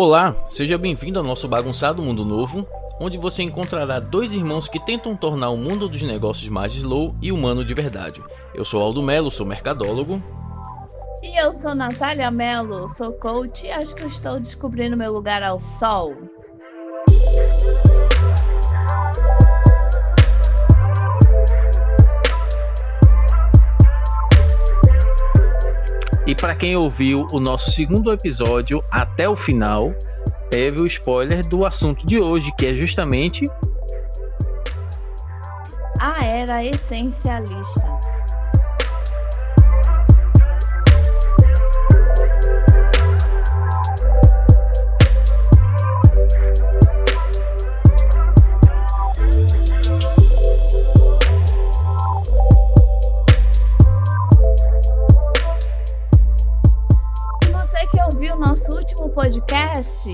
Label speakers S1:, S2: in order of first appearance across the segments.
S1: Olá, seja bem-vindo ao nosso bagunçado mundo novo, onde você encontrará dois irmãos que tentam tornar o mundo dos negócios mais slow e humano de verdade. Eu sou Aldo Melo, sou mercadólogo.
S2: E eu sou Natália Mello, sou coach e acho que eu estou descobrindo meu lugar ao sol.
S1: E para quem ouviu o nosso segundo episódio até o final, teve o spoiler do assunto de hoje, que é justamente
S2: a era essencialista. Nosso último podcast,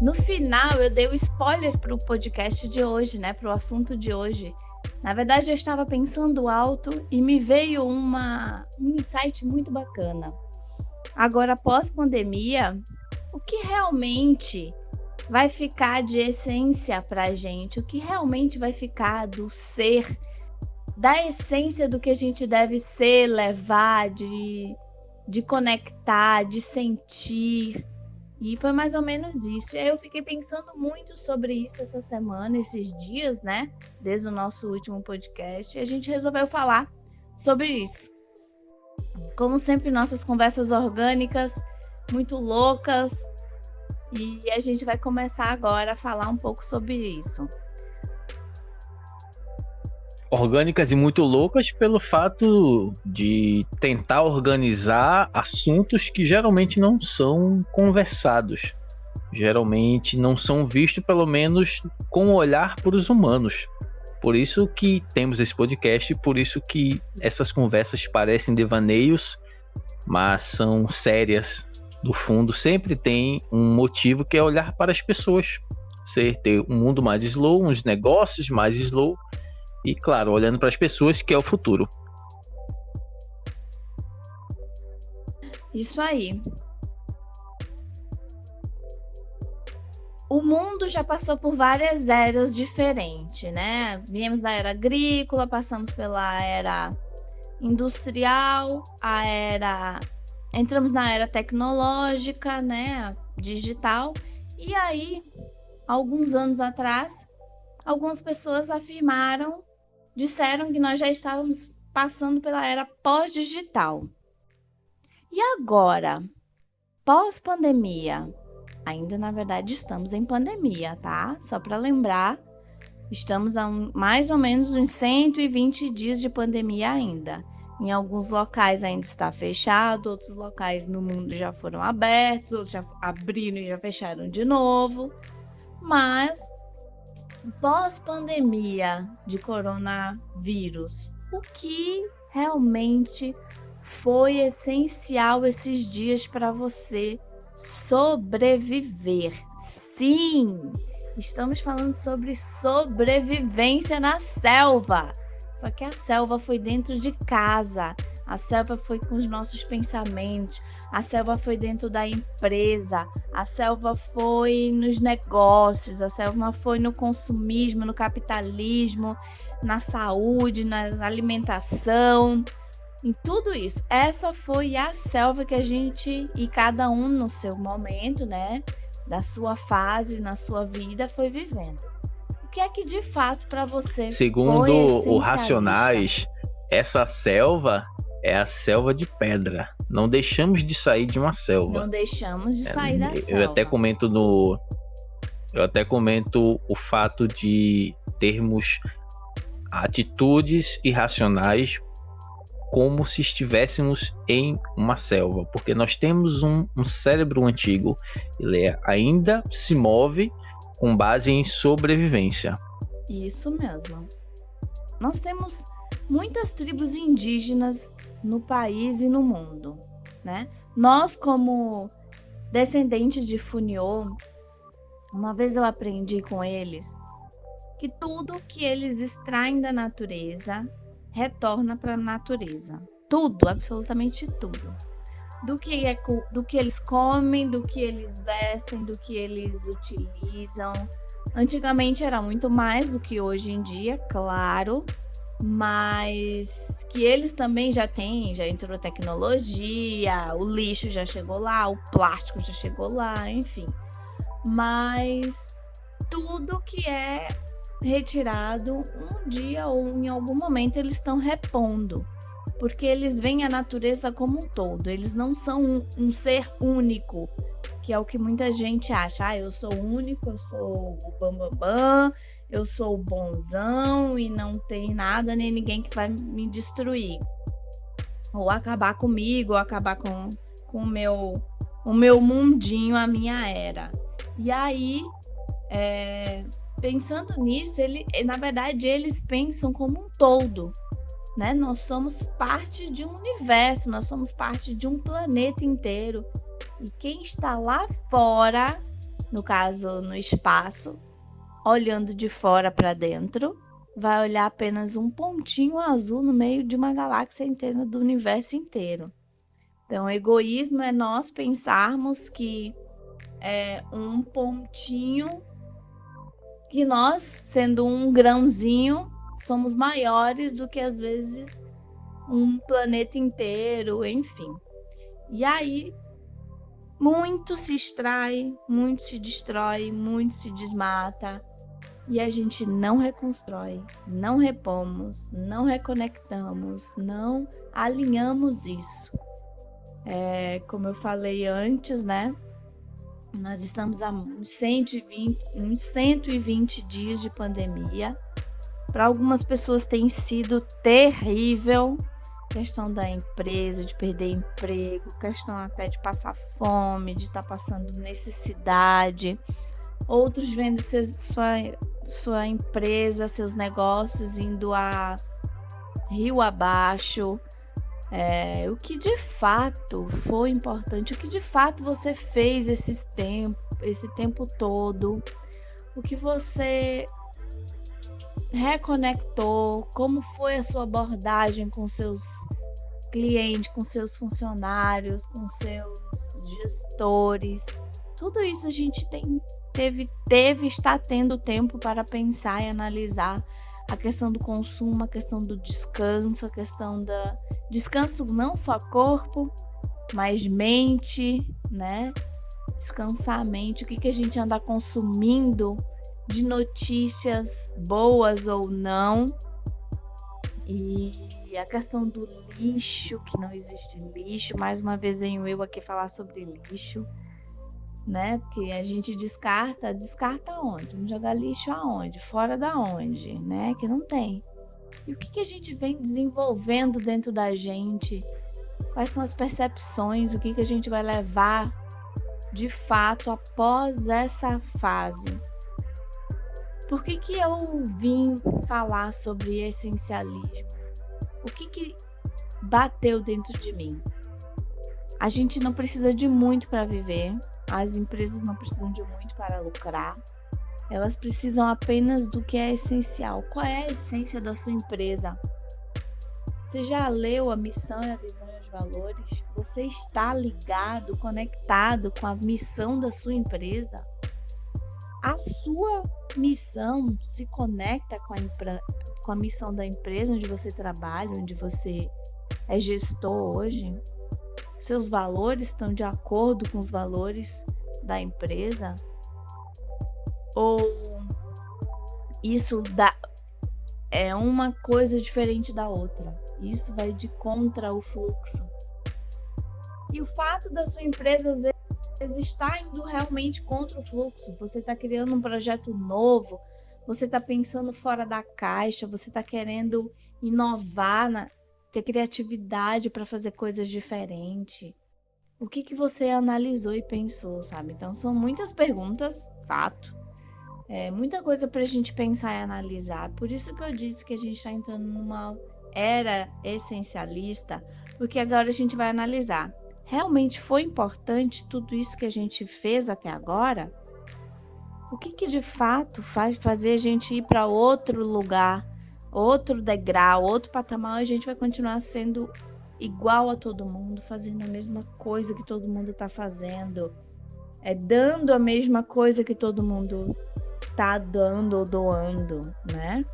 S2: no final eu dei o spoiler para o podcast de hoje, né, para o assunto de hoje. Na verdade, eu estava pensando alto e me veio um insight muito bacana. Agora, pós-pandemia, o que realmente vai ficar de essência para a gente? O que realmente vai ficar do ser, da essência do que a gente deve ser, levar, de conectar, de sentir, e foi mais ou menos isso. E aí eu fiquei pensando muito sobre isso essa semana, esses dias, né, desde o nosso último podcast, e a gente resolveu falar sobre isso. Como sempre, nossas conversas orgânicas, muito loucas, e a gente vai começar agora a falar um pouco sobre isso.
S1: Orgânicas e muito loucas pelo fato de tentar organizar assuntos que geralmente não são conversados, geralmente não são vistos, pelo menos com o olhar para os humanos. Por isso que temos esse podcast, por isso que essas conversas parecem devaneios, mas são sérias. No fundo, sempre tem um motivo, que é olhar para as pessoas, ter um mundo mais slow, uns negócios mais slow, e, claro, olhando para as pessoas, que é o futuro.
S2: Isso aí. O mundo já passou por várias eras diferentes, né? Viemos da era agrícola, passamos pela era industrial, entramos na era tecnológica, né? Digital. E aí, alguns anos atrás, algumas pessoas disseram que nós já estávamos passando pela era pós-digital. E agora, pós-pandemia, ainda na verdade estamos em pandemia, tá? Só para lembrar, estamos há mais ou menos uns 120 dias de pandemia ainda. Em alguns locais ainda está fechado, outros locais no mundo já foram abertos, outros já abriram e já fecharam de novo. Mas pós-pandemia de coronavírus, o que realmente foi essencial esses dias para você sobreviver? Sim, estamos falando sobre sobrevivência na selva. Só que a selva foi dentro de casa, a selva foi com os nossos pensamentos, a selva foi dentro da empresa, a selva foi nos negócios, a selva foi no consumismo, no capitalismo, na saúde, na alimentação, em tudo isso. Essa foi a selva que a gente, e cada um no seu momento, né, da sua fase, na sua vida, foi vivendo. O que é que de fato para você
S1: Segundo
S2: foi
S1: o Racionais, essa selva é a selva de pedra. Não deixamos de sair de uma selva.
S2: Não deixamos de sair da selva.
S1: Eu até comento o fato de termos atitudes irracionais como se estivéssemos em uma selva, porque nós temos um cérebro antigo, ele ainda se move com base em sobrevivência.
S2: Isso mesmo. Nós temos muitas tribos indígenas no país e no mundo, né? Nós, como descendentes de Funiô, uma vez eu aprendi com eles que tudo que eles extraem da natureza retorna para a natureza. Tudo, absolutamente tudo. do que eles comem, do que eles vestem, do que eles utilizam. Antigamente era muito mais do que hoje em dia, claro, mas que eles também já entrou tecnologia, o lixo já chegou lá, o plástico já chegou lá, enfim. Mas tudo que é retirado um dia ou em algum momento eles estão repondo, porque eles veem a natureza como um todo, eles não são um ser único, que é o que muita gente acha. Eu sou único, eu sou o bambambam, eu sou o bonzão e não tem nada nem ninguém que vai me destruir. Ou acabar comigo, ou acabar com o meu mundinho, a minha era. E aí, pensando nisso, na verdade, eles pensam como um todo, né? Nós somos parte de um universo, nós somos parte de um planeta inteiro. E quem está lá fora, no caso no espaço, olhando de fora para dentro, vai olhar apenas um pontinho azul no meio de uma galáxia inteira, do universo inteiro. Então, egoísmo é nós pensarmos que é um pontinho, que nós, sendo um grãozinho, somos maiores do que às vezes um planeta inteiro, enfim. E aí, muito se extrai, muito se destrói, muito se desmata e a gente não reconstrói, não repomos, não reconectamos, não alinhamos isso. Como eu falei antes, né? Nós estamos há uns 120 dias de pandemia. Para algumas pessoas tem sido terrível. Questão da empresa, de perder emprego, questão até de passar fome, de estar passando necessidade. Outros vendo sua empresa, seus negócios indo a rio abaixo. O que de fato foi importante, o que de fato você fez esse tempo todo, o que você reconectou, como foi a sua abordagem com seus clientes, com seus funcionários, com seus gestores. Tudo isso a gente está tendo tempo para pensar e analisar a questão do consumo, a questão do descanso, a questão da descanso não só corpo, mas mente, né? Descansar a mente, o que a gente anda consumindo de notícias boas ou não, e a questão do lixo, que não existe lixo. Mais uma vez venho eu aqui falar sobre lixo, né? Porque a gente descarta onde? Vamos jogar lixo aonde? Fora da onde, né? Que não tem. E o que a gente vem desenvolvendo dentro da gente? Quais são as percepções? O que a gente vai levar de fato após essa fase? Por que eu vim falar sobre essencialismo? O que bateu dentro de mim? A gente não precisa de muito para viver. As empresas não precisam de muito para lucrar. Elas precisam apenas do que é essencial. Qual é a essência da sua empresa? Você já leu a missão e a visão e os valores? Você está ligado, conectado com a missão da sua empresa? A sua missão se conecta com a missão da empresa onde você trabalha, onde você é gestor hoje? Seus valores estão de acordo com os valores da empresa? Ou isso é uma coisa diferente da outra? Isso vai de contra o fluxo. E o fato da sua empresa, às vezes, estar indo realmente contra o fluxo. Você está criando um projeto novo, você está pensando fora da caixa, você está querendo inovar, ter criatividade para fazer coisas diferentes. O que você analisou e pensou, sabe? Então, são muitas perguntas, fato. Muita coisa para a gente pensar e analisar. Por isso que eu disse que a gente está entrando numa era essencialista, porque agora a gente vai analisar. Realmente foi importante tudo isso que a gente fez até agora? O que de fato faz fazer a gente ir para outro lugar, outro degrau, outro patamar, e a gente vai continuar sendo igual a todo mundo, fazendo a mesma coisa que todo mundo tá fazendo, dando a mesma coisa que todo mundo tá dando ou doando, né?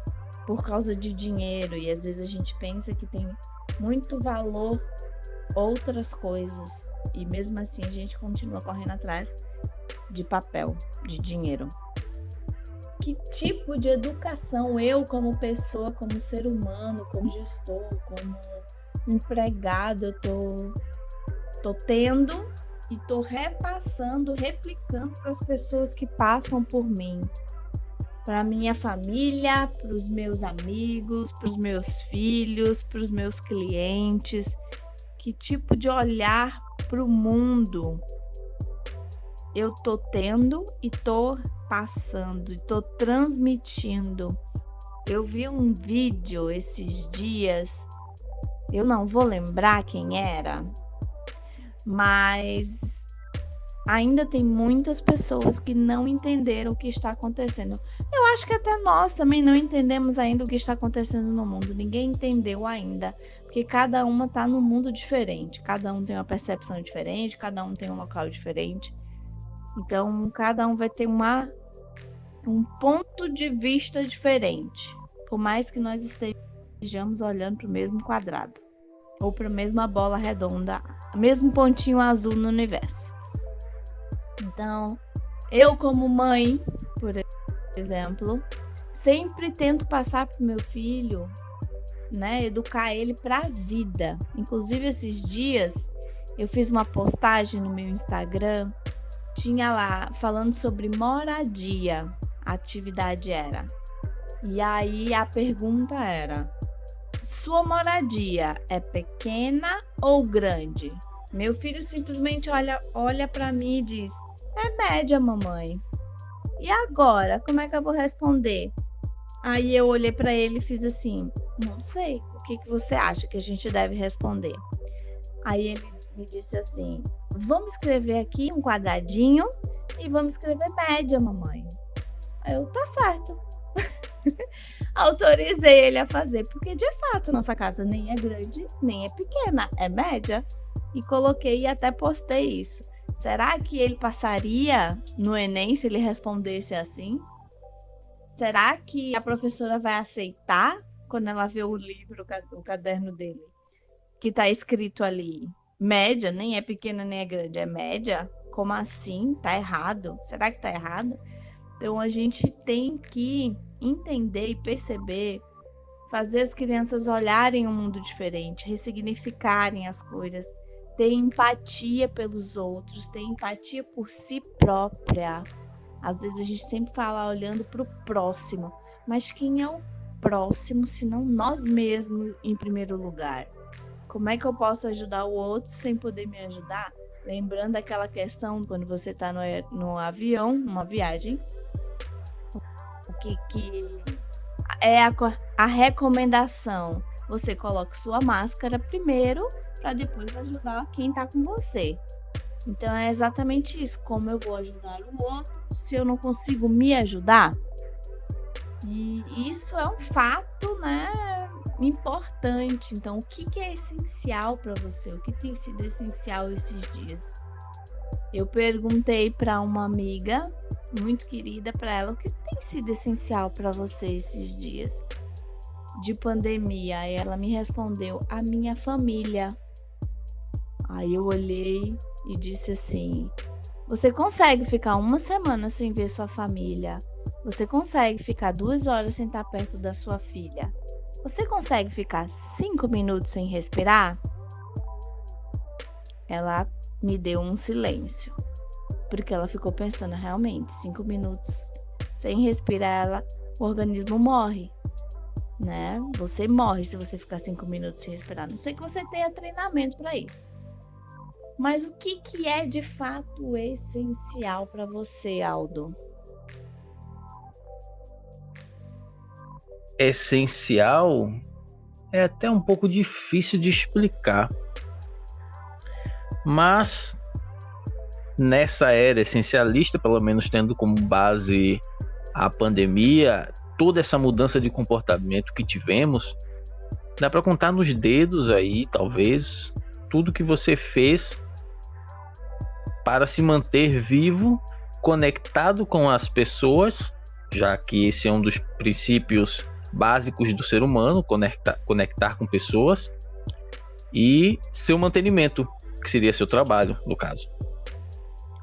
S2: Por causa de dinheiro. E às vezes a gente pensa que tem muito valor outras coisas. E mesmo assim a gente continua correndo atrás de papel, de dinheiro. Que tipo de educação eu, como pessoa, como ser humano, como gestor, como empregado, eu tô tendo e tô repassando, replicando para as pessoas que passam por mim, para minha família, para os meus amigos, para os meus filhos, para os meus clientes. Que tipo de olhar para o mundo eu tô tendo e tô passando, e tô transmitindo. Eu vi um vídeo esses dias, eu não vou lembrar quem era, mas ainda tem muitas pessoas que não entenderam o que está acontecendo. Eu acho que até nós também não entendemos ainda o que está acontecendo no mundo. Ninguém entendeu ainda, porque cada uma está num mundo diferente. Cada um tem uma percepção diferente, cada um tem um local diferente. Então, cada um vai ter um ponto de vista diferente. Por mais que nós estejamos olhando para o mesmo quadrado, ou para a mesma bola redonda, mesmo pontinho azul no universo. Então, eu como mãe, por exemplo, sempre tento passar para o meu filho, né, educar ele para a vida. Inclusive, esses dias, eu fiz uma postagem no meu Instagram, tinha lá falando sobre moradia, a atividade era. E aí a pergunta era: sua moradia é pequena ou grande? Meu filho simplesmente olha para mim e diz: é média, mamãe. E agora, como é que eu vou responder? Aí eu olhei para ele e fiz assim: não sei, o que você acha que a gente deve responder? Aí ele me disse assim: vamos escrever aqui um quadradinho e vamos escrever média, mamãe. Aí eu, tá certo. Autorizei ele a fazer, porque de fato nossa casa nem é grande, nem é pequena, é média. E coloquei e até postei isso. Será que ele passaria no Enem se ele respondesse assim? Será que a professora vai aceitar quando ela vê o livro, o caderno dele, que tá escrito ali: média, nem é pequena nem é grande, é média? Como assim? Tá errado? Será que tá errado? Então a gente tem que entender e perceber, fazer as crianças olharem um mundo diferente, ressignificarem as coisas, ter empatia pelos outros, ter empatia por si própria. Às vezes a gente sempre fala olhando para o próximo, mas quem é o próximo se não nós mesmos em primeiro lugar? Como é que eu posso ajudar o outro sem poder me ajudar? Lembrando aquela questão quando você está no avião, numa viagem, o que é a recomendação? Você coloca sua máscara primeiro para depois ajudar quem está com você. Então é exatamente isso. Como eu vou ajudar o outro se eu não consigo me ajudar? E isso é um fato, né, importante. Então, o que é essencial para você? O que tem sido essencial esses dias? Eu perguntei para uma amiga muito querida para ela o que tem sido essencial para você esses dias de pandemia. E ela me respondeu: a minha família. Aí eu olhei e disse assim: você consegue ficar uma semana sem ver sua família? Você consegue ficar 2 horas sem estar perto da sua filha? Você consegue ficar 5 minutos sem respirar? Ela me deu um silêncio, porque ela ficou pensando, realmente, 5 minutos sem respirar, o organismo morre, né? Você morre se você ficar 5 minutos sem respirar. A não sei que você tenha treinamento para isso. Mas o que é de fato essencial para você, Aldo?
S1: Essencial é até um pouco difícil de explicar. Mas nessa era essencialista, pelo menos tendo como base a pandemia, toda essa mudança de comportamento que tivemos, Dá para contar nos dedos aí, talvez, tudo que você fez para se manter vivo, conectado com as pessoas, já que esse é um dos princípios básicos do ser humano, conectar com pessoas, e seu mantenimento, que seria seu trabalho, no caso.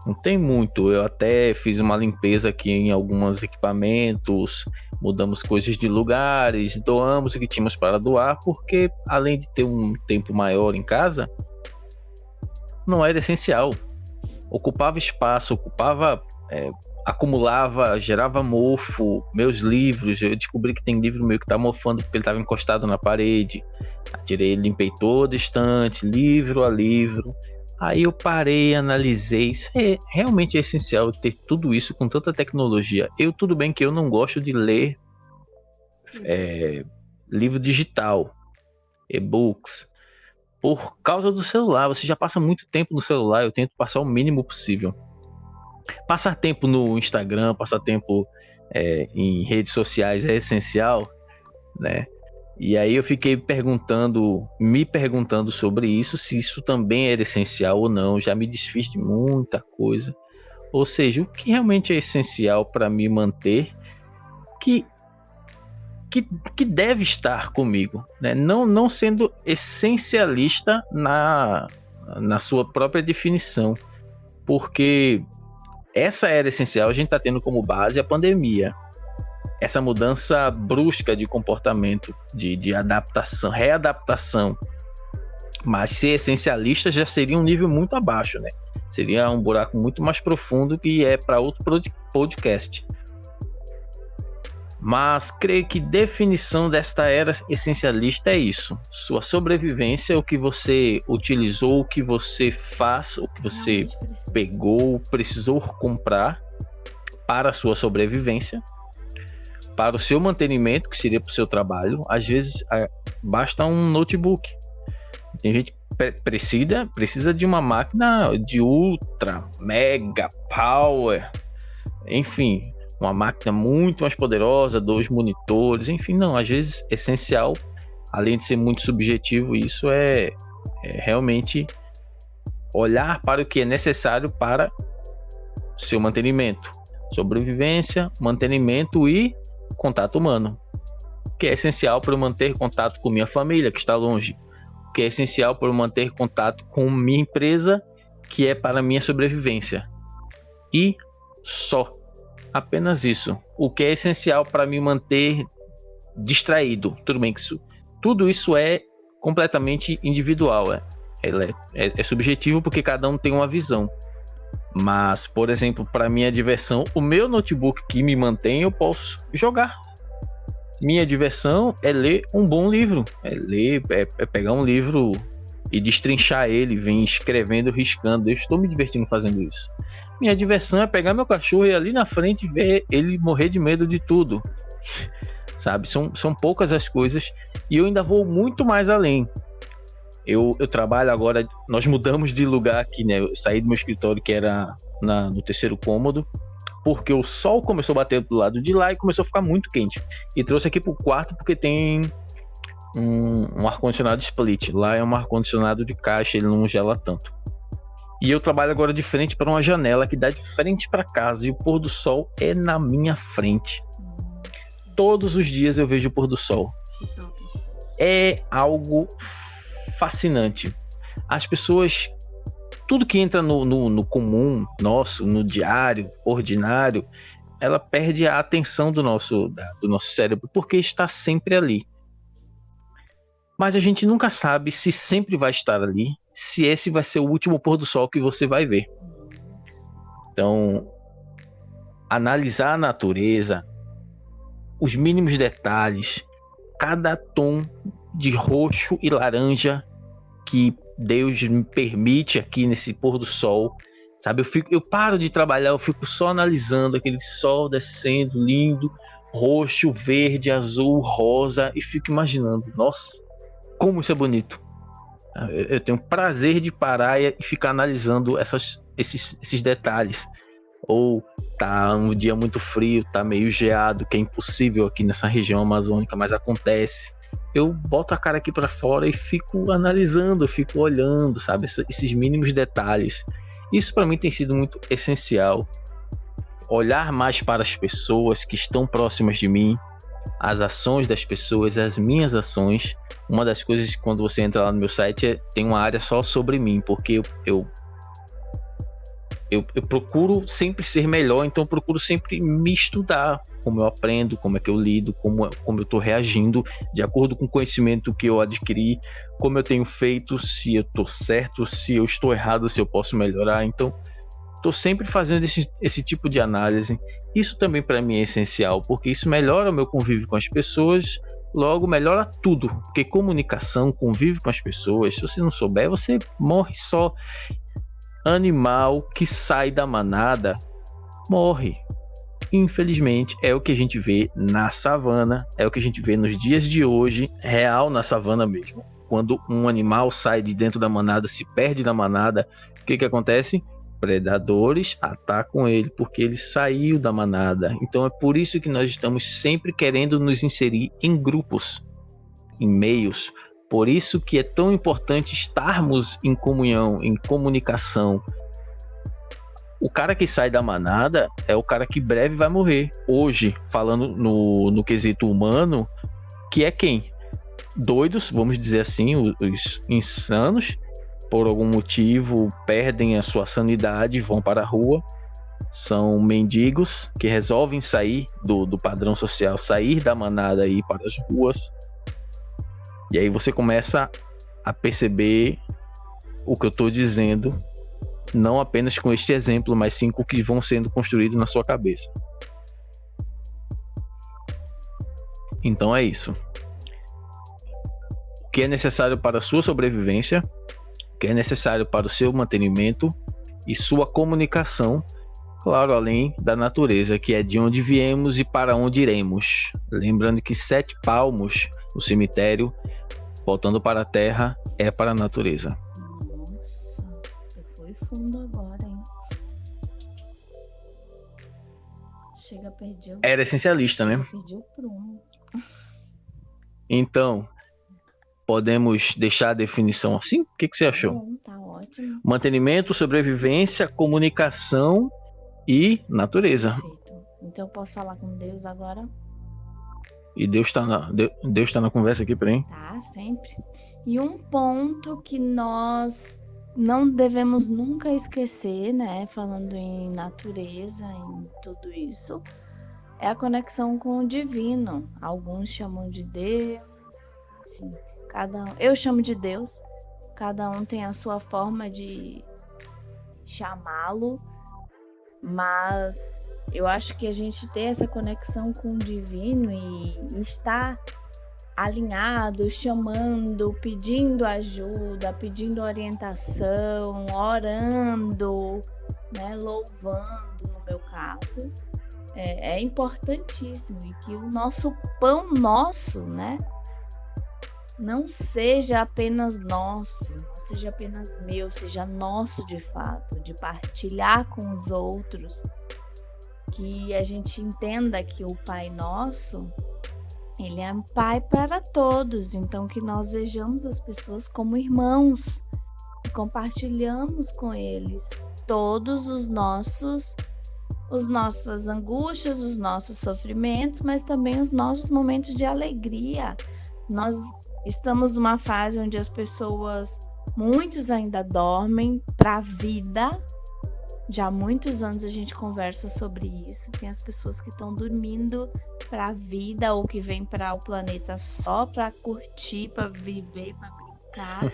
S1: Não tem muito, eu até fiz uma limpeza aqui em alguns equipamentos, mudamos coisas de lugares, doamos o que tínhamos para doar, porque além de ter um tempo maior em casa, não era essencial. Ocupava espaço, acumulava, gerava mofo. Meus livros, eu descobri que tem livro meu que tá mofando porque ele estava encostado na parede. Tirei, limpei toda a estante, livro a livro. Aí eu parei, analisei. Isso realmente é essencial ter tudo isso com tanta tecnologia. Tudo bem que eu não gosto de ler livro digital, e-books, por causa do celular. Você já passa muito tempo no celular, eu tento passar o mínimo possível. Passar tempo no Instagram, passar tempo em redes sociais é essencial, né? E aí eu fiquei me perguntando sobre isso, se isso também era essencial ou não. Já me desfiz de muita coisa. Ou seja, o que realmente é essencial para me manter, que deve estar comigo, né? Não sendo essencialista na sua própria definição, porque essa era essencial. A gente está tendo como base a pandemia, essa mudança brusca de comportamento, de adaptação, readaptação. Mas ser essencialista já seria um nível muito abaixo, né? Seria um buraco muito mais profundo, que é para outro podcast. Mas creio que definição desta era essencialista é isso: sua sobrevivência, o que você utilizou, o que você faz, o que você pegou, precisou comprar para a sua sobrevivência, para o seu mantenimento, que seria para o seu trabalho. Às vezes basta um notebook. Tem gente que precisa de uma máquina de ultra, mega power, enfim, uma máquina muito mais poderosa, 2 monitores, enfim, não, às vezes é essencial, além de ser muito subjetivo, isso é realmente olhar para o que é necessário para seu mantenimento, sobrevivência, mantenimento e contato humano, que é essencial para eu manter contato com minha família, que está longe, que é essencial para eu manter contato com minha empresa, que é para minha sobrevivência, e só. Apenas isso. O que é essencial para me manter distraído. Tudo bem que tudo isso é completamente individual. É subjetivo, porque cada um tem uma visão. Mas, por exemplo, para minha diversão, o meu notebook que me mantém, eu posso jogar. Minha diversão é ler um bom livro. É pegar um livro e destrinchar ele, vem escrevendo, riscando. Eu estou me divertindo fazendo isso. Minha diversão é pegar meu cachorro e ir ali na frente ver ele morrer de medo de tudo. Sabe? São poucas as coisas, e eu ainda vou muito mais além. Eu trabalho agora, nós mudamos de lugar aqui, né? Eu saí do meu escritório, que era no 3º cômodo, porque o sol começou a bater do lado de lá e começou a ficar muito quente. E trouxe aqui pro quarto porque tem um ar-condicionado split. Lá é um ar-condicionado de caixa, ele não gela tanto. E eu trabalho agora de frente para uma janela que dá de frente para casa, e o pôr do sol é na minha frente. Todos os dias eu vejo o pôr do sol. É algo fascinante. As pessoas, tudo que entra no comum nosso, no diário, ordinário, ela perde a atenção do nosso cérebro, porque está sempre ali. Mas a gente nunca sabe se sempre vai estar ali, se esse vai ser o último pôr do sol que você vai ver. Então, analisar a natureza, os mínimos detalhes, cada tom de roxo e laranja que Deus me permite aqui nesse pôr do sol, sabe? Eu paro de trabalhar, eu fico só analisando aquele sol descendo, lindo, roxo, verde, azul, rosa, e fico imaginando, nossa, como isso é bonito. Eu tenho prazer de parar e ficar analisando esses detalhes. Ou tá um dia muito frio, tá meio geado, que é impossível aqui nessa região amazônica, mas acontece. eu boto a cara aqui para fora e fico analisando, fico olhando, sabe? Esses mínimos detalhes. Isso para mim tem sido muito essencial. Olhar mais para as pessoas que estão próximas de mim, as ações das pessoas, as minhas ações. Uma das coisas, quando você entra lá no meu site, tem uma área só sobre mim, porque eu procuro sempre ser melhor, então eu procuro sempre me estudar, como eu aprendo, como é que eu lido, como eu estou reagindo, de acordo com o conhecimento que eu adquiri, como eu tenho feito, se eu estou certo, se eu estou errado, se eu posso melhorar. Então, estou sempre fazendo esse tipo de análise. Isso também para mim é essencial, porque isso melhora o meu convívio com as pessoas, logo melhora tudo, porque comunicação, convívio com as pessoas, se você não souber, você morre só. Animal que sai da manada morre. Infelizmente, é o que a gente vê na savana, é o que a gente vê nos dias de hoje, real na savana mesmo. Quando um animal sai de dentro da manada, se perde da manada, o que acontece? Predadores atacam ele, porque ele saiu da manada. Então é por isso que nós estamos sempre querendo nos inserir em grupos, em meios. Por isso que é tão importante estarmos em comunhão, em comunicação. O cara que sai da manada é o cara que breve vai morrer. Hoje, falando no quesito humano, que é quem? Doidos, vamos dizer assim, os insanos, por algum motivo perdem a sua sanidade, vão para a rua. São mendigos que resolvem sair do padrão social, sair da manada e ir para as ruas. E aí você começa a perceber o que eu estou dizendo, não apenas com este exemplo, mas sim com o que vão sendo construídos na sua cabeça. Então é isso. O que é necessário para a sua sobrevivência, o que é necessário para o seu mantenimento e sua comunicação, claro, além da natureza, que é de onde viemos e para onde iremos. Lembrando que 7 palmos no cemitério, voltando para a terra, é para a natureza.
S2: Nossa, tu foi fundo agora, hein? Chega a perder o...
S1: Era essencialista, né?
S2: Perdi o prumo.
S1: Então, podemos deixar a definição assim? O que você achou?
S2: Bom, tá ótimo.
S1: Mantenimento, sobrevivência, comunicação e natureza.
S2: Perfeito. Então eu posso falar com Deus agora?
S1: E Deus tá na conversa aqui, peraí.
S2: Tá, sempre. E um ponto que nós não devemos nunca esquecer, né? Falando em natureza, em tudo isso, é a conexão com o divino. Alguns chamam de Deus, enfim, eu chamo de Deus. Cada um tem a sua forma de chamá-lo, mas eu acho que a gente ter essa conexão com o divino e estar alinhado, chamando, pedindo ajuda, pedindo orientação, orando, né, louvando, no meu caso, é importantíssimo. E que o nosso pão nosso, né, não seja apenas nosso, não seja apenas meu, seja nosso de fato, de partilhar com os outros. Que a gente entenda que o Pai Nosso, Ele é um Pai para todos, então que nós vejamos as pessoas como irmãos e compartilhamos com eles todos as nossas angústias, os nossos sofrimentos, mas também os nossos momentos de alegria. Nós estamos numa fase onde as pessoas, muitos ainda dormem para a vida. Já há muitos anos a gente conversa sobre isso. Tem as pessoas que estão dormindo para a vida ou que vêm para o planeta só para curtir, para viver, para brincar.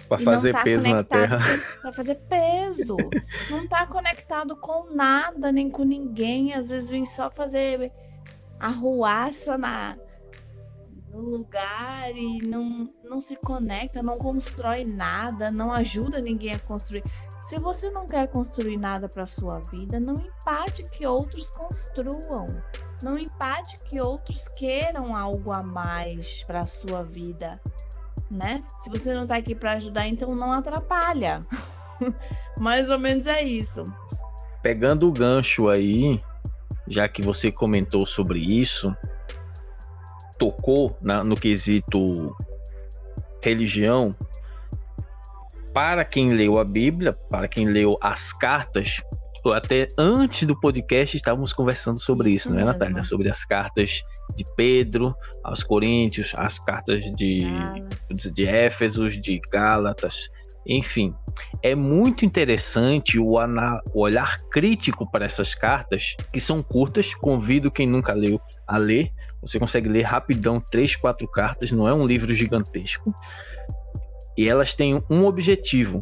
S1: Para fazer peso na Terra.
S2: Para fazer peso. Não está conectado com nada, nem com ninguém. Às vezes vem só fazer arruaça no lugar e não se conecta, não constrói nada, não ajuda ninguém a construir. Se você não quer construir nada para sua vida, não empate que outros construam. Não empate que outros queiram algo a mais para a sua vida, né? Se você não tá aqui para ajudar, então não atrapalha. Mais ou menos é isso.
S1: Pegando o gancho aí, já que você comentou sobre isso, tocou no quesito religião, para quem leu a Bíblia, para quem leu as cartas, até antes do podcast estávamos conversando sobre isso, não é, Natália? Sobre as cartas de Pedro aos Coríntios, as cartas de Éfesos, de Gálatas, enfim. É muito interessante o olhar crítico para essas cartas, que são curtas, convido quem nunca leu a ler, você consegue ler rapidão 3, 4 cartas, não é um livro gigantesco, e elas têm um objetivo.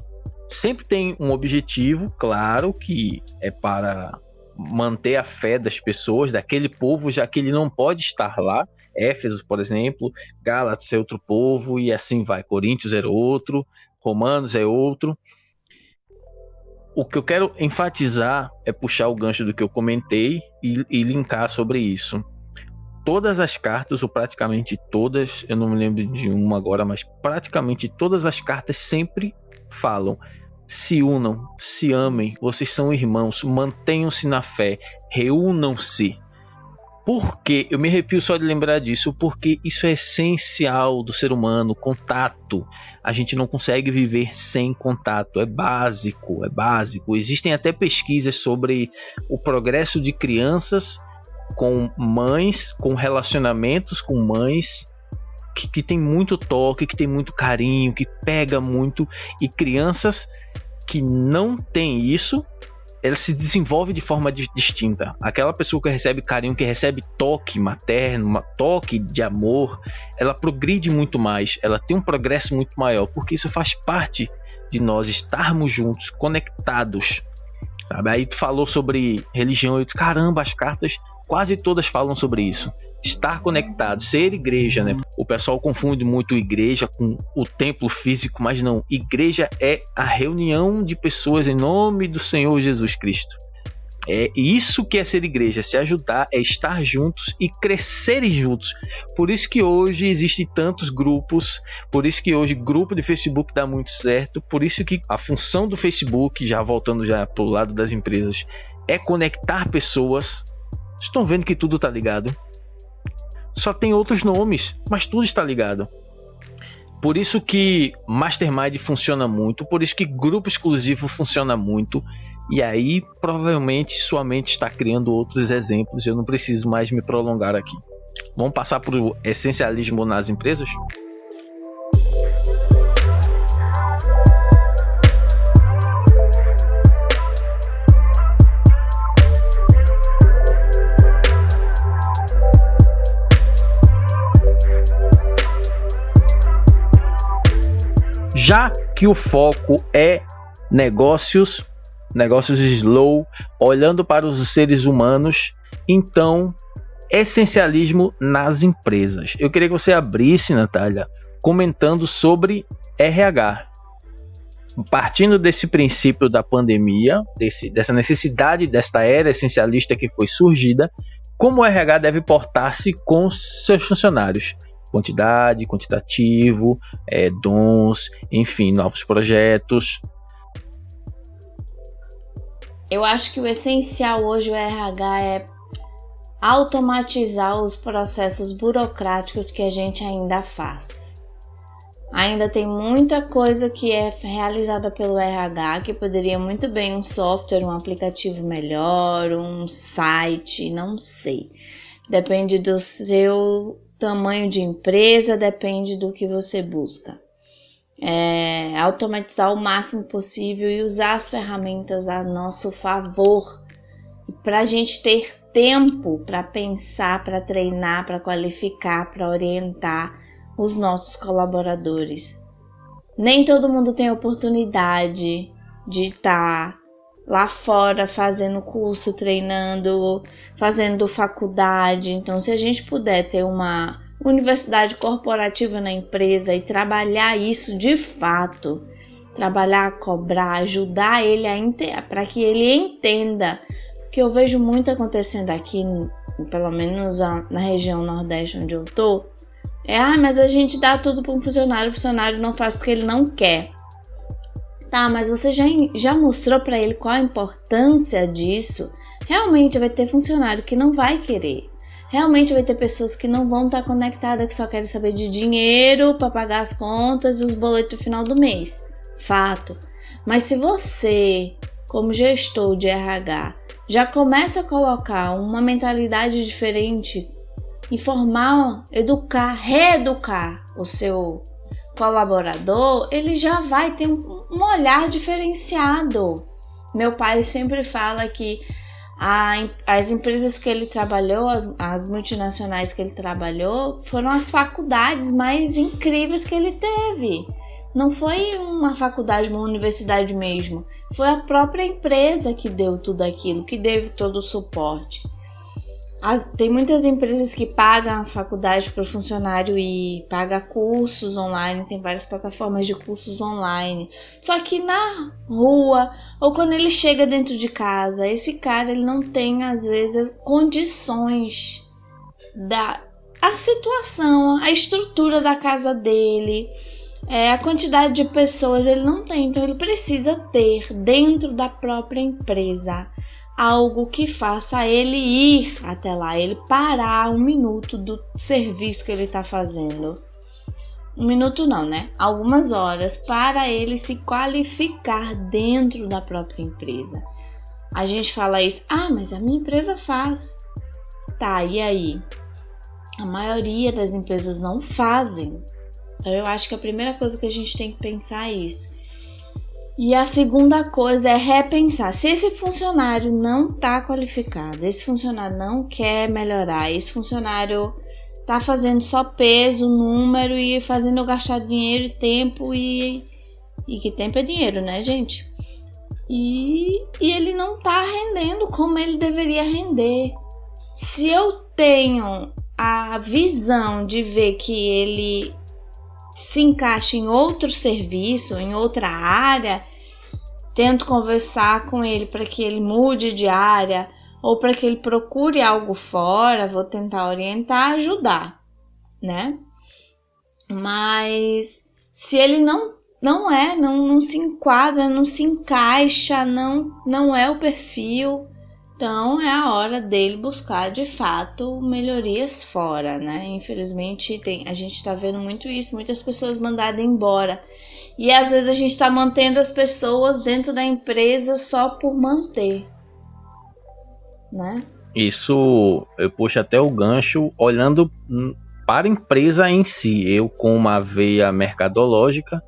S1: Sempre tem um objetivo, claro, que é para manter a fé das pessoas, daquele povo, já que ele não pode estar lá. Éfeso, por exemplo, Gálatas é outro povo, e assim vai. Coríntios é outro, Romanos é outro. O que eu quero enfatizar é puxar o gancho do que eu comentei e linkar sobre isso. Todas as cartas, ou praticamente todas, eu não me lembro de uma agora, mas praticamente todas as cartas sempre falam: se unam, se amem, vocês são irmãos, mantenham-se na fé, reúnam-se. Por quê? Eu me arrepio só de lembrar disso, porque isso é essencial do ser humano, contato. A gente não consegue viver sem contato, é básico, é básico. Existem até pesquisas sobre o progresso de crianças com mães, com relacionamentos com mães que tem muito toque, que tem muito carinho, que pega muito, e crianças que não têm isso, ela se desenvolve de forma distinta. Aquela pessoa que recebe carinho, que recebe toque materno, toque de amor, ela progride muito mais, ela tem um progresso muito maior, porque isso faz parte de nós estarmos juntos, conectados, sabe? Aí tu falou sobre religião, eu disse, caramba, as cartas quase todas falam sobre isso. Estar conectado, ser igreja, né? O pessoal confunde muito igreja com o templo físico, mas não. Igreja é a reunião de pessoas em nome do Senhor Jesus Cristo. É isso que é ser igreja, se ajudar, é estar juntos e crescerem juntos. Por isso que hoje existem tantos grupos, por isso que hoje grupo de Facebook dá muito certo, por isso que a função do Facebook, já voltando já pro lado das empresas, é conectar pessoas. Estão vendo que tudo tá ligado? Só tem outros nomes, mas tudo está ligado. Por isso que Mastermind funciona muito, por isso que grupo exclusivo funciona muito. E aí, provavelmente, sua mente está criando outros exemplos. Eu não preciso mais me prolongar aqui. Vamos passar para o essencialismo nas empresas? Já que o foco é negócios slow, olhando para os seres humanos, então, essencialismo nas empresas. Eu queria que você abrisse, Natália, comentando sobre RH. Partindo desse princípio da pandemia, dessa necessidade, desta era essencialista que foi surgida, como o RH deve portar-se com seus funcionários? Quantidade, quantitativo, dons, enfim, novos projetos.
S2: Eu acho que o essencial hoje, o RH, é automatizar os processos burocráticos que a gente ainda faz. Ainda tem muita coisa que é realizada pelo RH, que poderia muito bem um software, um aplicativo melhor, um site, não sei. Depende do seu tamanho de empresa, depende do que você busca. Automatizar o máximo possível e usar as ferramentas a nosso favor, para a gente ter tempo para pensar, para treinar, para qualificar, para orientar os nossos colaboradores. Nem todo mundo tem oportunidade de estar lá fora fazendo curso, treinando, fazendo faculdade. Então, se a gente puder ter uma universidade corporativa na empresa e trabalhar isso de fato, trabalhar, cobrar, ajudar ele para que ele entenda, que eu vejo muito acontecendo aqui, pelo menos na região Nordeste onde eu tô, mas a gente dá tudo para um funcionário, o funcionário não faz porque ele não quer. Tá, mas você já mostrou para ele qual a importância disso? Realmente vai ter funcionário que não vai querer. Realmente vai ter pessoas que não vão estar conectadas, que só querem saber de dinheiro para pagar as contas e os boletos no final do mês. Fato. Mas se você, como gestor de RH, já começa a colocar uma mentalidade diferente, informar, educar, reeducar o seu colaborador, ele já vai ter um olhar diferenciado. Meu pai sempre fala que as empresas que ele trabalhou, as multinacionais que ele trabalhou, foram as faculdades mais incríveis que ele teve. Não foi uma faculdade, uma universidade mesmo. Foi a própria empresa que deu tudo aquilo, que deu todo o suporte. Tem muitas empresas que pagam a faculdade para o funcionário e pagam cursos online, tem várias plataformas de cursos online. Só que na rua, ou quando ele chega dentro de casa, esse cara ele não tem, às vezes, condições a situação, a estrutura da casa dele, a quantidade de pessoas ele não tem. Então ele precisa ter dentro da própria empresa algo que faça ele ir até lá, ele parar 1 minuto do serviço que ele está fazendo. 1 minuto não, né? Algumas horas para ele se qualificar dentro da própria empresa. A gente fala isso, mas a minha empresa faz. Tá, e aí? A maioria das empresas não fazem. Então eu acho que a primeira coisa que a gente tem que pensar é isso. E a segunda coisa é repensar. Se esse funcionário não está qualificado, esse funcionário não quer melhorar, esse funcionário está fazendo só peso, número e fazendo eu gastar dinheiro e tempo e que tempo é dinheiro, né, gente? E ele não está rendendo como ele deveria render. Se eu tenho a visão de ver que ele se encaixa em outro serviço, em outra área, tento conversar com ele para que ele mude de área ou para que ele procure algo fora, vou tentar orientar, ajudar, né? Mas se ele não se enquadra, não se encaixa, não é o perfil, então é a hora dele buscar de fato melhorias fora, né? Infelizmente a gente está vendo muito isso, muitas pessoas mandadas embora. E às vezes a gente está mantendo as pessoas dentro da empresa só por manter, né?
S1: Isso eu puxo até o gancho olhando para a empresa em si. Eu, com uma veia mercadológica,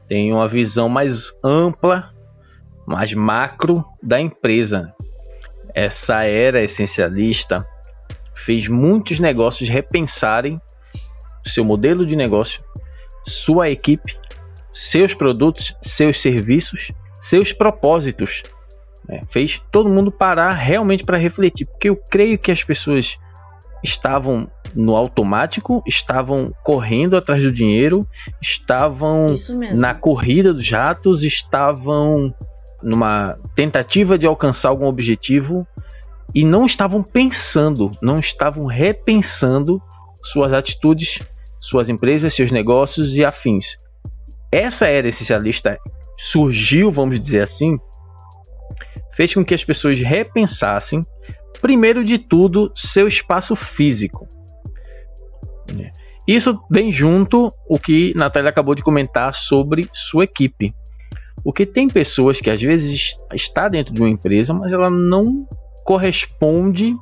S1: tenho uma visão mais ampla, mais macro da empresa. Essa era essencialista fez muitos negócios repensarem seu modelo de negócio, sua equipe, seus produtos, seus serviços, seus propósitos. Fez todo mundo parar realmente para refletir, porque eu creio que as pessoas estavam no automático, estavam correndo atrás do dinheiro, estavam na corrida dos ratos, estavam numa tentativa de alcançar algum objetivo e não estavam pensando, não estavam repensando suas atitudes, suas empresas, seus negócios e afins. Essa era essencialista surgiu, vamos dizer assim, fez com que as pessoas repensassem, primeiro de tudo, seu espaço físico. Isso vem junto o que Natália acabou de comentar sobre sua equipe. Porque tem pessoas que às vezes está dentro de uma empresa, mas ela não corresponde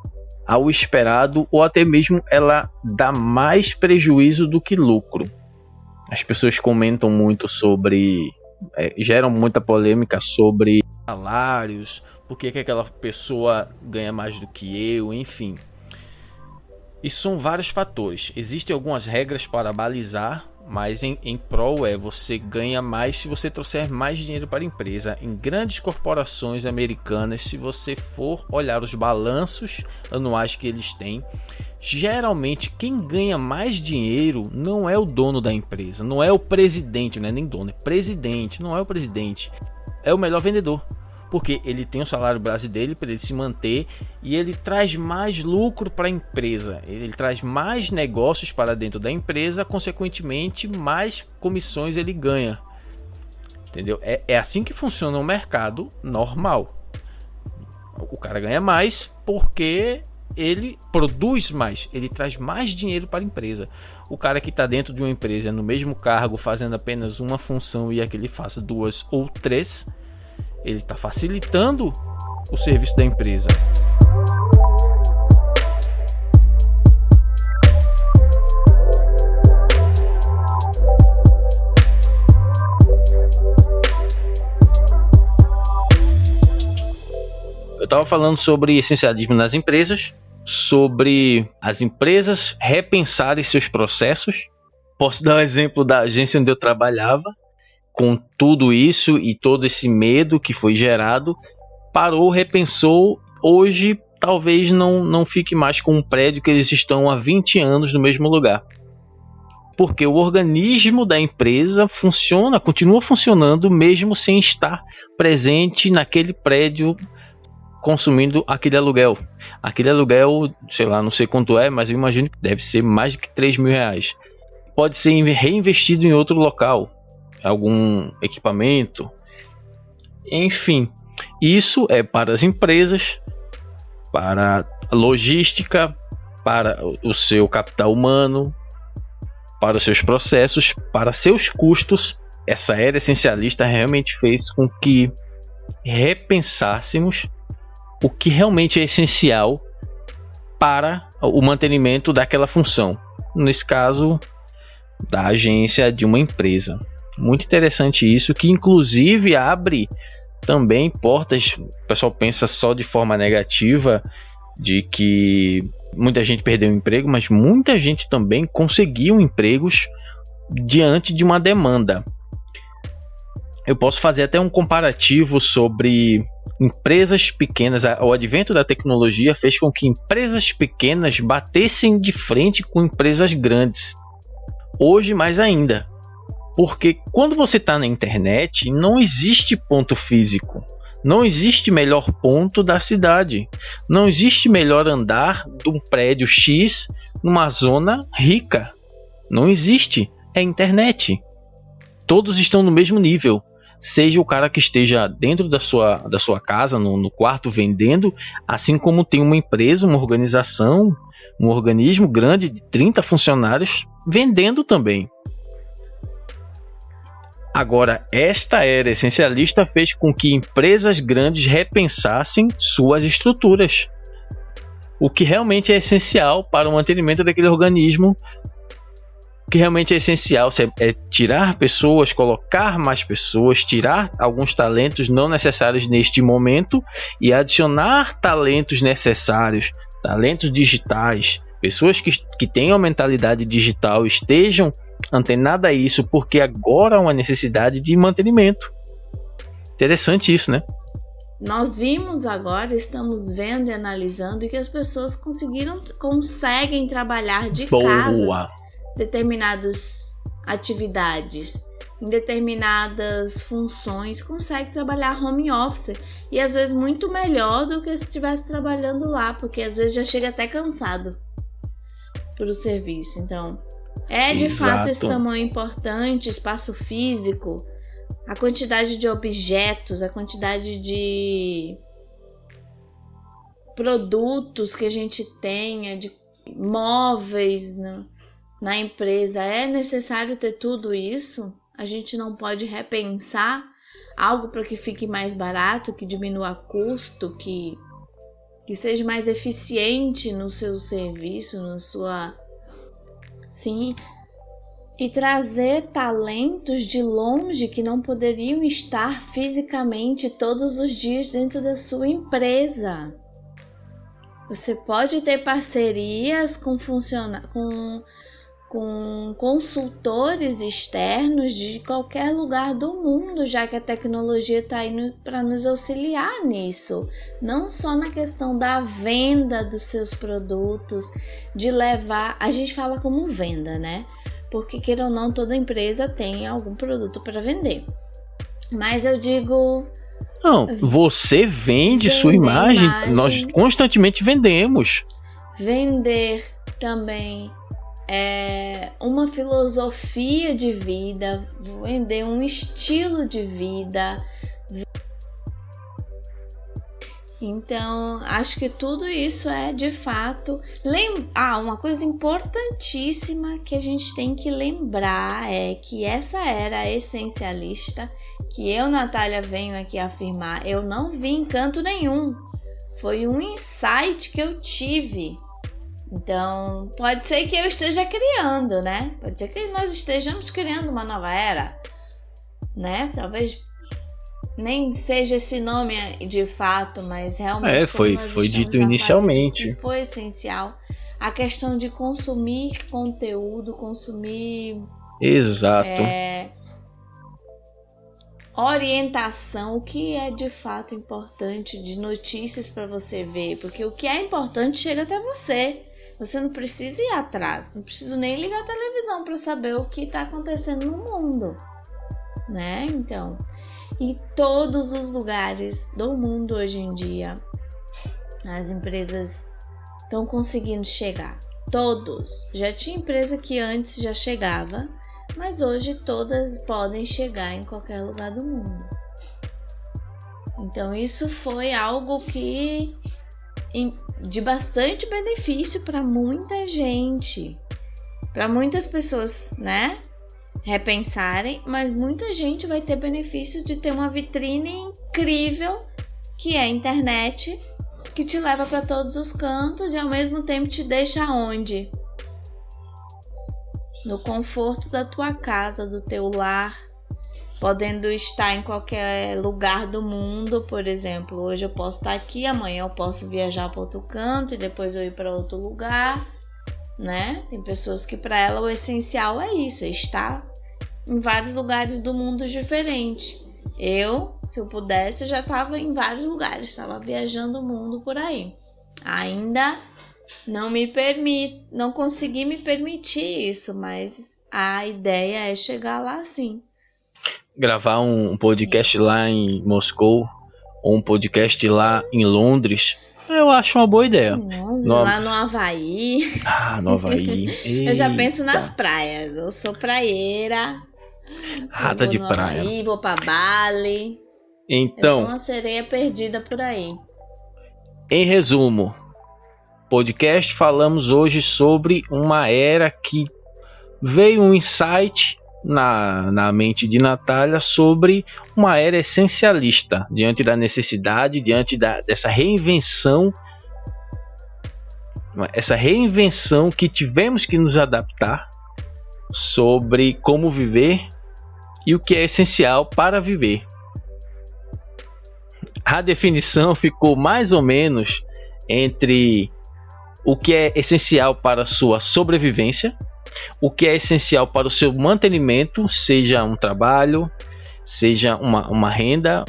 S1: ao esperado ou até mesmo ela dá mais prejuízo do que lucro. As pessoas comentam muito sobre, geram muita polêmica sobre salários, por que aquela pessoa ganha mais do que eu, enfim. Isso são vários fatores. Existem algumas regras para balizar, mas em prol você ganha mais se você trouxer mais dinheiro para a empresa. Em grandes corporações americanas, se você for olhar os balanços anuais que eles têm, geralmente quem ganha mais dinheiro não é o dono da empresa, não é o presidente, não é nem dono, é presidente, não é o presidente, é o melhor vendedor. Porque ele tem o salário base dele para ele se manter e ele traz mais lucro para a empresa, ele traz mais negócios para dentro da empresa, consequentemente mais comissões ele ganha, entendeu? É assim que funciona o mercado normal. O cara ganha mais porque ele produz mais, ele traz mais dinheiro para a empresa. O cara que está dentro de uma empresa no mesmo cargo, fazendo apenas uma função e é que ele faça 2 ou 3, ele está facilitando o serviço da empresa. Eu estava falando sobre essencialismo nas empresas, sobre as empresas repensarem seus processos. Posso dar um exemplo da agência onde eu trabalhava, com tudo isso e todo esse medo que foi gerado, parou, repensou, hoje talvez não fique mais com um prédio que eles estão há 20 anos no mesmo lugar. Porque o organismo da empresa continua funcionando mesmo sem estar presente naquele prédio consumindo aquele aluguel. Aquele aluguel, sei lá, não sei quanto é, mas eu imagino que deve ser mais de 3 mil reais. Pode ser reinvestido em outro local, algum equipamento. Enfim, isso é para as empresas, para a logística, para o seu capital humano, para os seus processos, para seus custos. Essa era essencialista realmente fez com que repensássemos o que realmente é essencial para o mantenimento daquela função. Nesse caso, da agência de uma empresa. Muito interessante isso, que inclusive abre também portas. O pessoal pensa só de forma negativa, de que muita gente perdeu o emprego, mas muita gente também conseguiu empregos diante de uma demanda. Eu posso fazer até um comparativo sobre empresas pequenas. O advento da tecnologia fez com que empresas pequenas batessem de frente com empresas grandes. Hoje mais ainda. Porque quando você está na internet, não existe ponto físico. Não existe melhor ponto da cidade. Não existe melhor andar de um prédio X numa zona rica. Não existe. É internet. Todos estão no mesmo nível. Seja o cara que esteja dentro da sua casa, no quarto vendendo, assim como tem uma empresa, uma organização, um organismo grande de 30 funcionários vendendo também. Agora, esta era essencialista fez com que empresas grandes repensassem suas estruturas. O que realmente é essencial para o mantenimento daquele organismo. O que realmente é essencial é tirar pessoas, colocar mais pessoas, tirar alguns talentos não necessários neste momento e adicionar talentos necessários, talentos digitais, pessoas que tenham a mentalidade digital, estejam antenadas a isso, porque agora há uma necessidade de mantenimento. Interessante isso, né?
S2: Nós vimos agora, estamos vendo e analisando que as pessoas conseguem trabalhar de casa determinadas atividades, em determinadas funções, consegue trabalhar home office e às vezes muito melhor do que se estivesse trabalhando lá, porque às vezes já chega até cansado para o serviço. Então, de fato esse tamanho importante, espaço físico, a quantidade de objetos, a quantidade de produtos que a gente tenha, de móveis, né? Na empresa, é necessário ter tudo isso? A gente não pode repensar algo para que fique mais barato, que diminua custo, que seja mais eficiente no seu serviço, na sua... Sim, e trazer talentos de longe que não poderiam estar fisicamente todos os dias dentro da sua empresa. Você pode ter parcerias com consultores externos de qualquer lugar do mundo, já que a tecnologia está indo para nos auxiliar nisso, não só na questão da venda dos seus produtos, de levar, a gente fala como venda, né? Porque queira ou não, toda empresa tem algum produto para vender, mas eu digo...
S1: Não, você vende sua imagem, nós constantemente vendemos.
S2: Vender também é uma filosofia de vida, vender um estilo de vida. Então, acho que tudo isso é de fato. Uma coisa importantíssima que a gente tem que lembrar é que essa era essencialista, que eu, Natália, venho aqui afirmar, eu não vi em canto nenhum. Foi um insight que eu tive. Então, pode ser que eu esteja criando, né? Pode ser que nós estejamos criando uma nova era, né? Talvez nem seja esse nome de fato, mas realmente
S1: foi dito inicialmente.
S2: Foi essencial a questão de consumir conteúdo, consumir
S1: exato,
S2: orientação, o que é de fato importante, de notícias para você ver, porque o que é importante chega até você. Você não precisa ir atrás, não precisa nem ligar a televisão para saber o que está acontecendo no mundo, né? Então, em todos os lugares do mundo hoje em dia, as empresas estão conseguindo chegar. Todos. Já tinha empresa que antes já chegava, mas hoje todas podem chegar em qualquer lugar do mundo. Então isso foi algo que de bastante benefício para muita gente, para muitas pessoas, né? Repensarem, mas muita gente vai ter benefício de ter uma vitrine incrível que é a internet, que te leva para todos os cantos e ao mesmo tempo te deixa onde? No conforto da tua casa, do teu lar, podendo estar em qualquer lugar do mundo. Por exemplo, hoje eu posso estar aqui, amanhã eu posso viajar para outro canto e depois eu ir para outro lugar, né? Tem pessoas que para ela o essencial é isso, é estar em vários lugares do mundo diferentes. Se eu pudesse, eu já estava em vários lugares, estava viajando o mundo por aí. Ainda não consegui me permitir isso, mas a ideia é chegar lá sim.
S1: Gravar um podcast lá em Moscou, ou um podcast lá em Londres, eu acho uma boa ideia.
S2: Nossa, lá no Havaí.
S1: No Havaí.
S2: Eu já penso nas praias, eu sou praieira.
S1: Rata de praia.
S2: Havaí, vou pra Bali.
S1: Então,
S2: eu sou uma sereia perdida por aí.
S1: Em resumo, podcast, falamos hoje sobre uma era que veio um insight na mente de Natália sobre uma era essencialista, diante da necessidade, diante dessa reinvenção, essa reinvenção que tivemos que nos adaptar sobre como viver e o que é essencial para viver. A definição ficou mais ou menos entre o que é essencial para a sua sobrevivência, o que é essencial para o seu mantenimento, seja um trabalho, seja uma renda,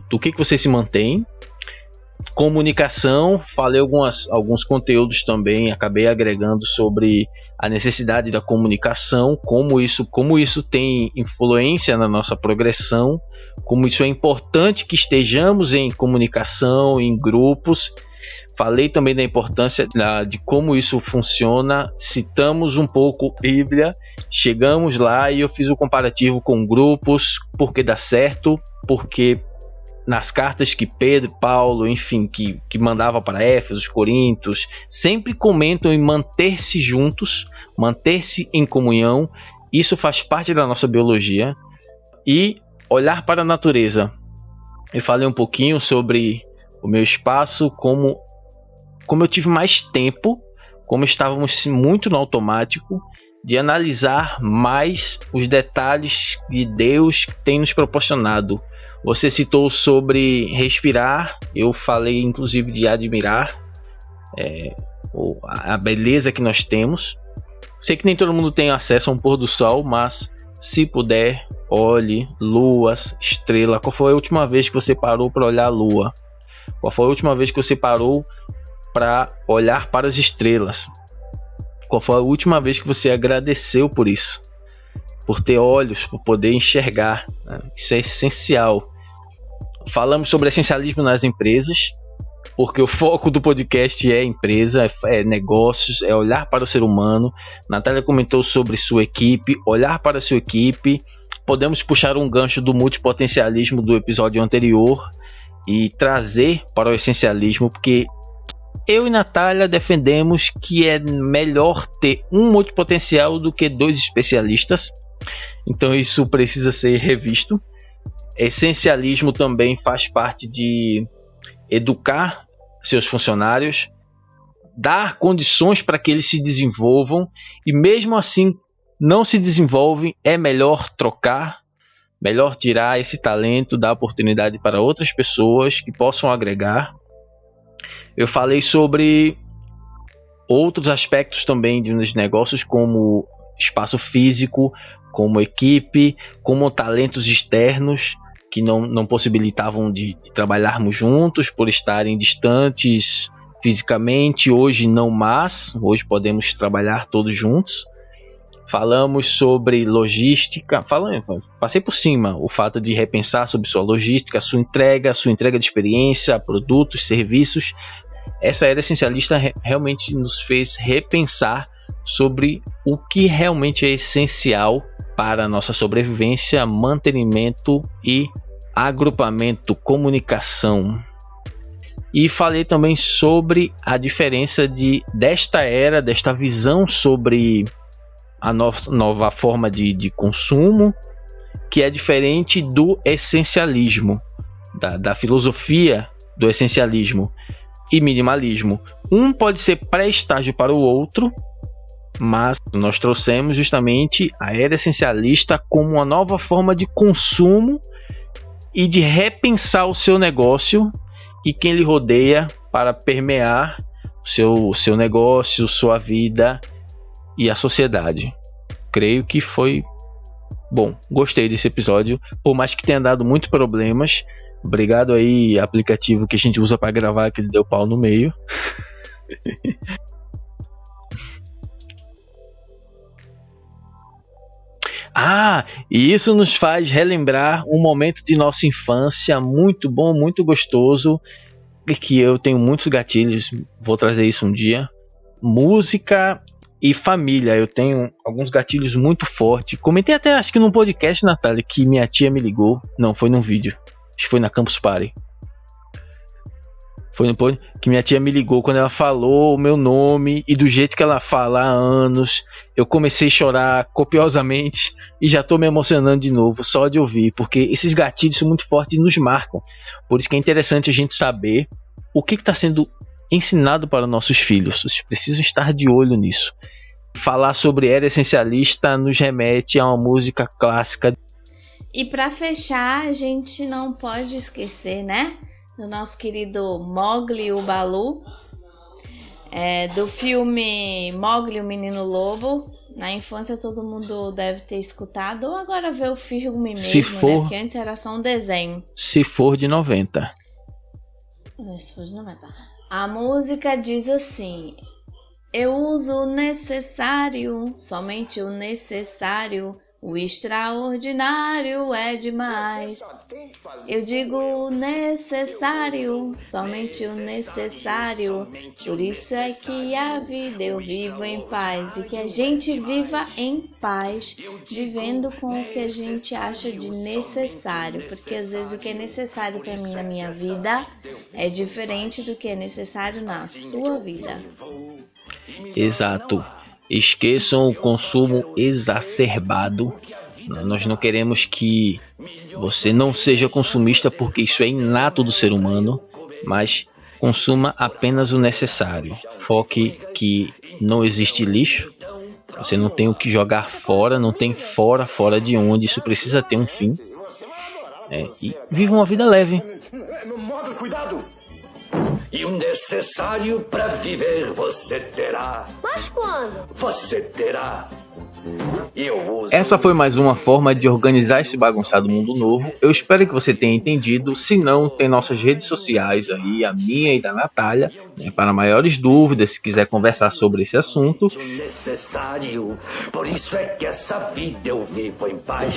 S1: do que você se mantém. Comunicação, falei alguns conteúdos também, acabei agregando sobre a necessidade da comunicação, como isso tem influência na nossa progressão, como isso é importante que estejamos em comunicação, em grupos. Falei também da importância de como isso funciona, citamos um pouco Bíblia, chegamos lá e eu fiz o comparativo com grupos, porque dá certo, porque nas cartas que Pedro, Paulo, enfim, que mandava para Éfeso, Coríntios, sempre comentam em manter-se juntos, manter-se em comunhão. Isso faz parte da nossa biologia. E olhar para a natureza. Eu falei um pouquinho sobre o meu espaço, como eu tive mais tempo, como estávamos muito no automático, de analisar mais os detalhes que Deus tem nos proporcionado. Você citou sobre respirar, eu falei inclusive de admirar a beleza que nós temos. Sei que nem todo mundo tem acesso a um pôr do sol, mas se puder, olhe luas, estrela. Qual foi a última vez que você parou para olhar a lua? Qual foi a última vez que você parou para olhar para as estrelas? Qual foi a última vez que você agradeceu por isso? Por ter olhos, por poder enxergar, né? Isso é essencial. Falamos sobre essencialismo nas empresas, porque o foco do podcast é empresa, é negócios, é olhar para o ser humano. Natália comentou sobre sua equipe, olhar para a sua equipe. Podemos puxar um gancho do multipotencialismo do episódio anterior e trazer para o essencialismo, porque eu e Natália defendemos que é melhor ter um multipotencial do que 2 especialistas. Então isso precisa ser revisto. Essencialismo também faz parte de educar seus funcionários, dar condições para que eles se desenvolvam, e mesmo assim não se desenvolvem, é melhor trocar, melhor tirar esse talento, dar oportunidade para outras pessoas que possam agregar. Eu falei sobre outros aspectos também dos negócios, como espaço físico, como equipe, como talentos externos que não possibilitavam de trabalharmos juntos por estarem distantes fisicamente. Hoje não mais, hoje podemos trabalhar todos juntos. Falamos sobre logística, passei por cima o fato de repensar sobre sua logística, sua entrega de experiência, produtos, serviços. Essa era essencialista realmente nos fez repensar sobre o que realmente é essencial para a nossa sobrevivência, mantenimento e agrupamento, comunicação. E falei também sobre a diferença desta visão sobre a nova forma de consumo, que é diferente do essencialismo, da filosofia do essencialismo e minimalismo. Um pode ser pré-estágio para o outro, mas nós trouxemos justamente a era essencialista como uma nova forma de consumo e de repensar o seu negócio e quem lhe rodeia para permear o seu negócio, sua vida e a sociedade. Creio que foi bom. Gostei desse episódio, por mais que tenha dado muitos problemas. Obrigado aí, aplicativo que a gente usa para gravar, que ele deu pau no meio. E isso nos faz relembrar um momento de nossa infância muito bom, muito gostoso, e que eu tenho muitos gatilhos, vou trazer isso um dia. Música e família, eu tenho alguns gatilhos muito fortes. Comentei até, acho que num podcast, Natália, que minha tia me ligou. Não, foi num vídeo. Acho que foi na Campus Party. Foi no podcast que minha tia me ligou quando ela falou o meu nome, e do jeito que ela fala há anos, eu comecei a chorar copiosamente e já estou me emocionando de novo só de ouvir, porque esses gatilhos são muito fortes e nos marcam. Por isso que é interessante a gente saber o que está sendo ensinado para nossos filhos. Vocês precisam estar de olho nisso. Falar sobre era essencialista nos remete a uma música clássica.
S2: E para fechar, a gente não pode esquecer, né, do nosso querido Mowgli o Balu, do filme Mowgli o Menino Lobo. Na infância todo mundo deve ter escutado, ou agora vê o filme mesmo, né? Porque antes era só um desenho.
S1: Se for de 90.
S2: Se for de 90. A música diz assim: eu uso o necessário, somente o necessário. O extraordinário é demais. Eu digo necessário, somente o necessário. Por isso é que a vida eu vivo em paz. E que a gente viva em paz, vivendo com o que a gente acha de necessário. Porque às vezes o que é necessário para mim na minha vida é diferente do que é necessário na sua vida.
S1: Exato. Esqueçam o consumo exacerbado. Nós não queremos que você não seja consumista, porque isso é inato do ser humano, mas consuma apenas o necessário. Foque que não existe lixo, você não tem o que jogar fora, não tem fora de onde, isso precisa ter um fim. E viva uma vida leve.
S3: Cuidado! E o necessário para viver você terá.
S4: Mas quando?
S3: Você terá.
S1: Essa foi mais uma forma de organizar esse bagunçado mundo novo. Eu espero que você tenha entendido. Se não, tem nossas redes sociais aí, a minha e da Natália, para maiores dúvidas, se quiser conversar sobre esse assunto.
S3: Necessário. Por isso é que essa vida eu vivo em paz.